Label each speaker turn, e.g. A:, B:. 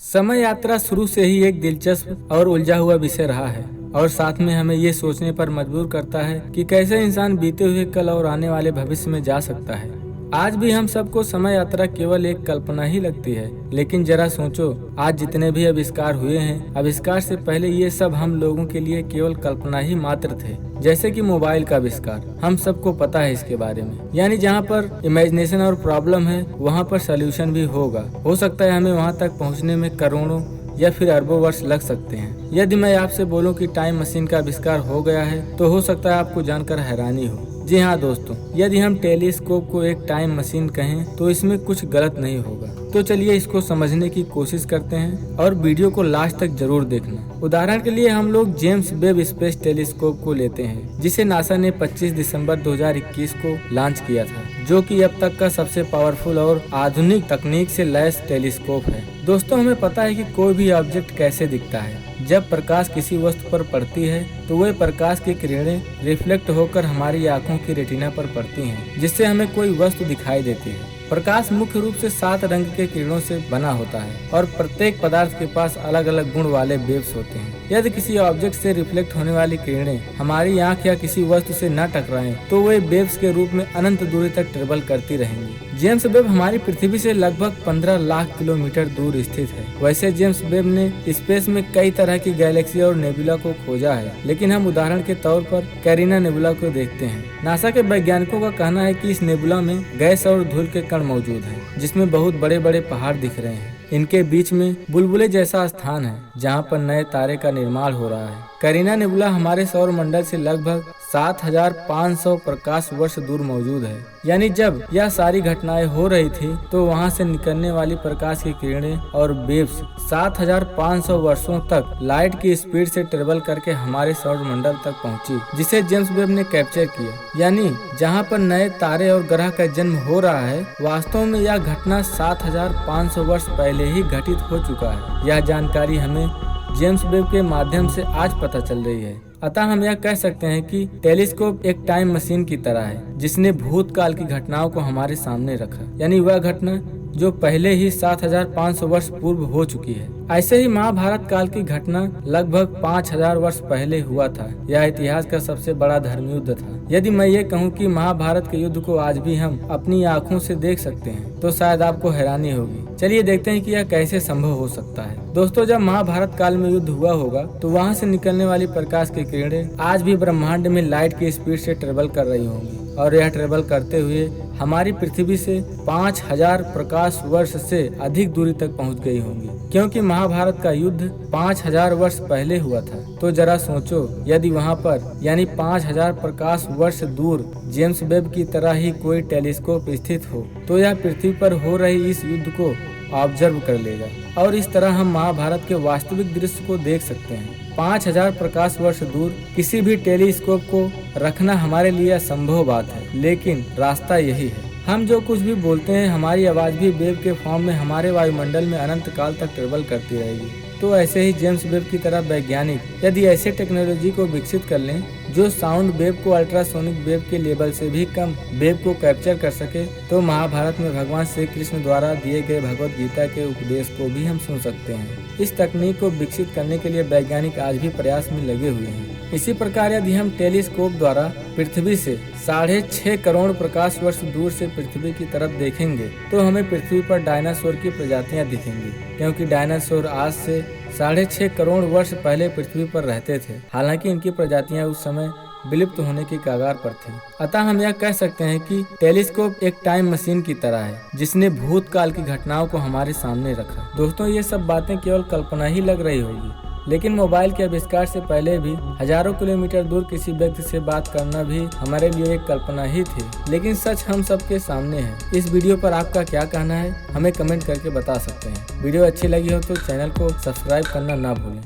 A: समय यात्रा शुरू से ही एक दिलचस्प और उलझा हुआ विषय रहा है और साथ में हमें ये सोचने पर मजबूर करता है कि कैसे इंसान बीते हुए कल और आने वाले भविष्य में जा सकता है। आज भी हम सबको समय यात्रा केवल एक कल्पना ही लगती है, लेकिन जरा सोचो, आज जितने भी आविष्कार हुए हैं, आविष्कार से पहले ये सब हम लोगों के लिए केवल कल्पना ही मात्र थे। जैसे कि मोबाइल का आविष्कार, हम सबको पता है इसके बारे में। यानी जहाँ पर इमेजिनेशन और प्रॉब्लम है, वहाँ पर सोल्यूशन भी होगा। हो सकता है हमें वहाँ तक पहुँचने में करोड़ों या फिर अरबों वर्ष लग सकते हैं। यदि मैं आपसे बोलूं कि टाइम मशीन का आविष्कार हो गया है, तो हो सकता है आपको जानकर हैरानी हो। जी हाँ दोस्तों, यदि हम टेलीस्कोप को एक टाइम मशीन कहें तो इसमें कुछ गलत नहीं होगा। तो चलिए इसको समझने की कोशिश करते हैं और वीडियो को लास्ट तक जरूर देखना। उदाहरण के लिए हम लोग जेम्स वेब स्पेस टेलीस्कोप को लेते हैं, जिसे नासा ने 25 दिसंबर 2021 को लॉन्च किया था, जो कि अब तक का सबसे पावरफुल और आधुनिक तकनीक से लैस टेलीस्कोप है। दोस्तों, हमें पता है कि कोई भी ऑब्जेक्ट कैसे दिखता है। जब प्रकाश किसी वस्तु पर पड़ती है तो वह प्रकाश की किरणें रिफ्लेक्ट होकर हमारी आंखों की रेटिना पर पड़ती हैं, जिससे हमें कोई वस्तु दिखाई देती है। प्रकाश मुख्य रूप से 7 रंग के किरणों से बना होता है और प्रत्येक पदार्थ के पास अलग अलग गुण वाले वेव्स होते हैं। यदि किसी ऑब्जेक्ट से रिफ्लेक्ट होने वाली किरणें हमारी आंख या किसी वस्तु से न टकराएं, तो वे वेव्स के रूप में अनंत दूरी तक ट्रेवल करती रहेंगी। जेम्स वेब हमारी पृथ्वी से लगभग 15 लाख किलोमीटर दूर स्थित है। वैसे जेम्स वेब ने स्पेस में कई तरह की गैलेक्सी और नेबुला को खोजा है, लेकिन हम उदाहरण के तौर पर कैरिना नेबुला को देखते हैं। नासा के वैज्ञानिकों का कहना है कि इस नेबुला में गैस और धूल के कण मौजूद हैं, जिसमें बहुत बड़े बड़े पहाड़ दिख रहे हैं। इनके बीच में बुलबुले जैसा स्थान है, जहां पर नए तारे का निर्माण हो रहा है। कैरिना नेबुला हमारे सौर मंडल से लगभग 7500 प्रकाश वर्ष दूर मौजूद है। यानी जब यह सारी घटनाएं हो रही थी, तो वहां से निकलने वाली प्रकाश की किरणें और वेव्स 7500 वर्षों तक लाइट की स्पीड से ट्रेवल करके हमारे सौर मंडल तक पहुंची, जिसे जेम्स वेब ने कैप्चर किया। यानी जहां पर नए तारे और ग्रह का जन्म हो रहा है, वास्तव में यह घटना 7500 वर्ष पहले ही घटित हो चुका है। यह जानकारी हमें जेम्स वेब के माध्यम से आज पता चल रही है। अतः हम यह कह सकते हैं कि टेलीस्कोप एक टाइम मशीन की तरह है, जिसने भूतकाल की घटनाओं को हमारे सामने रखा। यानी वह घटना जो पहले ही 7500 वर्ष पूर्व हो चुकी है। ऐसे ही महाभारत काल की घटना लगभग 5000 वर्ष पहले हुआ था। यह इतिहास का सबसे बड़ा धर्म युद्ध था। यदि मैं ये कहूँ कि महाभारत के युद्ध को आज भी हम अपनी आँखों से देख सकते हैं, तो शायद आपको हैरानी होगी। चलिए देखते हैं कि यह कैसे संभव हो सकता है। दोस्तों, जब महाभारत काल में युद्ध हुआ होगा, तो वहाँ से निकलने वाली प्रकाश की किरणें आज भी ब्रह्मांड में लाइट की स्पीड से ट्रेवल कर रही होंगी, और यह ट्रेवल करते हुए हमारी पृथ्वी से 5000 प्रकाश वर्ष से अधिक दूरी तक पहुंच गई होंगी। क्योंकि महाभारत का युद्ध 5000 वर्ष पहले हुआ था, तो जरा सोचो, यदि वहां पर यानी 5000 प्रकाश वर्ष दूर जेम्स वेब की तरह ही कोई टेलीस्कोप स्थित हो, तो यह पृथ्वी पर हो रही इस युद्ध को ऑब्जर्व कर लेगा, और इस तरह हम महाभारत के वास्तविक दृश्य को देख सकते हैं। 5000 प्रकाश वर्ष दूर किसी भी टेलीस्कोप को रखना हमारे लिए असंभव बात है, लेकिन रास्ता यही है। हम जो कुछ भी बोलते हैं, हमारी आवाज़ भी वेव के फॉर्म में हमारे वायुमंडल में अनंत काल तक ट्रेवल करती रहेगी। तो ऐसे ही जेम्स वेब की तरह वैज्ञानिक यदि ऐसे टेक्नोलॉजी को विकसित कर लें जो साउंड वेव को अल्ट्रासोनिक वेव के लेवल से भी कम वेव को कैप्चर कर सके, तो महाभारत में भगवान श्री कृष्ण द्वारा दिए गए भगवत गीता के उपदेश को भी हम सुन सकते हैं। इस तकनीक को विकसित करने के लिए वैज्ञानिक आज भी प्रयास में लगे हुए हैं। इसी प्रकार यदि हम टेलीस्कोप द्वारा पृथ्वी से 6.5 करोड़ प्रकाश वर्ष दूर से पृथ्वी की तरफ देखेंगे, तो हमें पृथ्वी पर डायनासोर की प्रजातियां दिखेंगी, क्योंकि डायनासोर आज से 6.5 करोड़ वर्ष पहले पृथ्वी पर रहते थे। हालांकि इनकी प्रजातियां उस समय विलुप्त होने की कगार पर थी। अतः हम यह कह सकते हैं कि टेलीस्कोप एक टाइम मशीन की तरह है, जिसने भूतकाल की घटनाओं को हमारे सामने रखा। दोस्तों, ये सब बातें केवल कल्पना ही लग रही होगी, लेकिन मोबाइल के आविष्कार से पहले भी हजारों किलोमीटर दूर किसी व्यक्ति से बात करना भी हमारे लिए एक कल्पना ही थी। लेकिन सच हम सबके सामने है। इस वीडियो पर आपका क्या कहना है, हमें कमेंट करके बता सकते हैं। वीडियो अच्छी लगी हो तो चैनल को सब्सक्राइब करना ना भूलें।